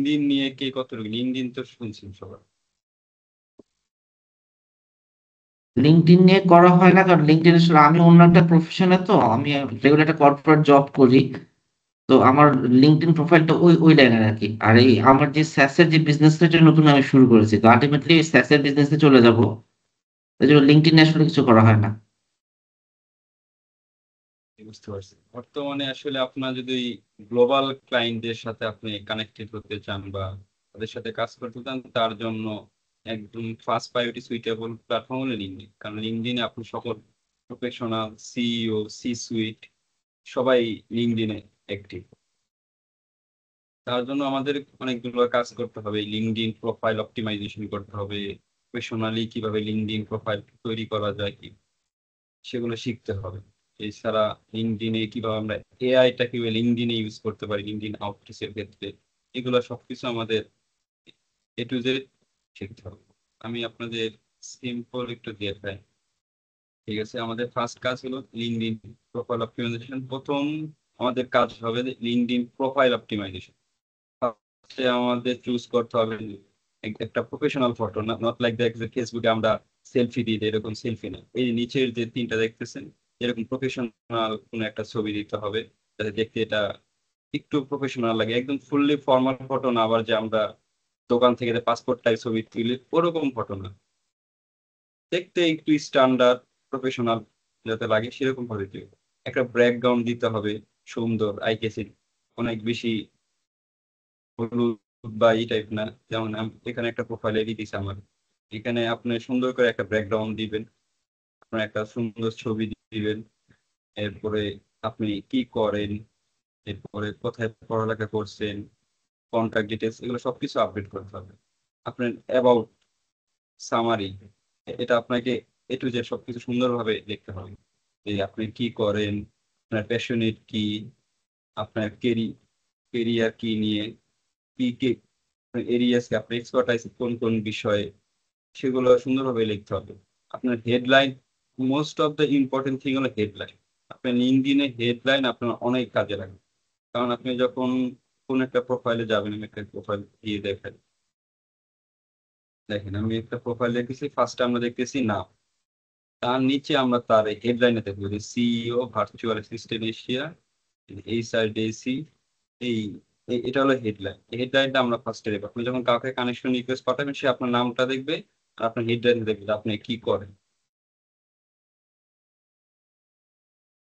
LinkedIn নিয়ে কে কতটুকু, LinkedIn তো শুনছেন সবার। লিঙ্কডইন নিয়ে করা হয় না, কারণ লিঙ্কডইন আসলে আমি অন্য একটা প্রফেশনে, তো আমি রেগুলার একটা কর্পোরেট জব করি। তো আমার লিঙ্কডইন প্রোফাইলটা ওই ওই লাইনের আর কি। আর এই আমার যে স্যাসের যে বিজনেসটা নতুন আমি শুরু করেছি, তো আলটিমেটলি স্যাসের বিজনেসে চলে যাব। এই জন্য লিঙ্কডইন আসলে কিছু করা হয় না। বুঝতে পারছি। বর্তমানে আসলে আপনার যদি গ্লোবাল ক্লায়েন্টদের সাথে আপনি কানেক্টেড হতে চান বা তাদের সাথে কাজ করতে চান, তার জন্য একদম ফার্স্ট প্রায়োরিটি সুইটেবল প্ল্যাটফর্ম হলো লিঙ্কডইন। কারণ লিঙ্কডইনে আপনি সকল প্রফেশনাল সিইও, সি সুইট সবাই লিঙ্কডইনে অ্যাক্টিভ। তার জন্য আমাদের অনেকগুলো কাজ করতে হবে। লিঙ্কডইন প্রোফাইল অপটিমাইজেশন করতে হবে, প্রফেশনালি কিভাবে লিঙ্কডইন প্রোফাইল তৈরি করা যায় কি সেগুলো শিখতে হবে। এছাড়া লিঙ্কডইনে কিভাবে আমরা এআইটা কিভাবে লিঙ্কডইনে ইউজ করতে পারি লিঙ্কডইন আউটরিচের ক্ষেত্রে, এগুলো সবকিছু আমাদের এ টু জেড শিখতে হবে। আমি আপনাদের সিম্পল একটু দেখাই। ঠিক আছে, আমাদের ফার্স্ট কাজ হলো লিঙ্কডইন প্রোফাইল অপটিমাইজেশন। প্রথম আমাদের কাজ হবে লিঙ্কডইন প্রোফাইল অপটিমাইজেশন। আমাদের চুজ করতে হবে একটা professional photo, not like that যে ফেসবুকে আমরা সেলফি দিই, এরকম সেলফি না। এই নিচের যে তিনটা দেখতেছেন, এরকম প্রফেশনাল কোন একটা ছবি দিতে হবে, যাতে দেখতে এটা একটু প্রফেশনাল লাগে। একদম ফুললি ফর্মাল ফটো না, আবার যে আমরা দোকান থেকে পাসপোর্ট টাইপ ছবি তুলি ওরকম ফটো না, দেখতে একটু স্ট্যান্ডার্ড প্রফেশনাল যাতে লাগে সেরকম ভাবে দিতে হবে। একটা ব্যাকগ্রাউন্ড দিতে হবে সুন্দর, আই ক্যাচি, অনেক বেশি হলুদ বা এই টাইপ না। যেমন এখানে একটা প্রোফাইল এডি দিছে আমার, এখানে আপনি সুন্দর করে একটা ব্যাকগ্রাউন্ড দিবেন, আপনার একটা সুন্দর ছবি দিবেন। এরপরে আপনি কি করেন, এরপরে কোথায় পড়ালেখা করছেন, কন্ট্যাক্ট ডিটেলস, এগুলো সবকিছু আপডেট করতে হবে। আপনার অ্যাবাউট সামারি, এটা আপনাকে এ টু জেড সবকিছু সুন্দরভাবে লিখতে হবে। যে আপনি কি করেন, আপনার প্যাশনেট কি, আপনার কেরিয়ার কি নিয়ে, কি কি এরিয়াস আপনি এক্সপার্টাইজ কোন কোন বিষয়ে, সেগুলো সুন্দরভাবে লিখতে হবে। আপনার headline, most of the important thing হলো হেডলাইন। আপনার লিঙ্কডইনে হেডলাইন আপনার অনেক কাজে লাগবে। কারণ আপনি যখন কোন একটা প্রোফাইলে যাবেন, আমি একটা প্রোফাইল দিয়ে দেখেন, দেখেন আমি একটা প্রোফাইল দেখেছি, ফার্স্টে আমরা দেখতেছি নাম, তার নিচে আমরা তার হেডলাইনে দেখবো যে সিইও ভার্চুয়াল অ্যাসিস্ট্যান্ট এশিয়া, এই সাইড এসি, এই এটা হলো হেডলাইন। এই হেডলাইনটা আমরা ফার্স্টে দেখবো। আপনি যখন কাউকে কানেকশন রিকোয়েস্ট পাঠাবেন, সে আপনার নামটা দেখবে আর আপনার হেডলাইন দেখবে যে আপনি কি করেন।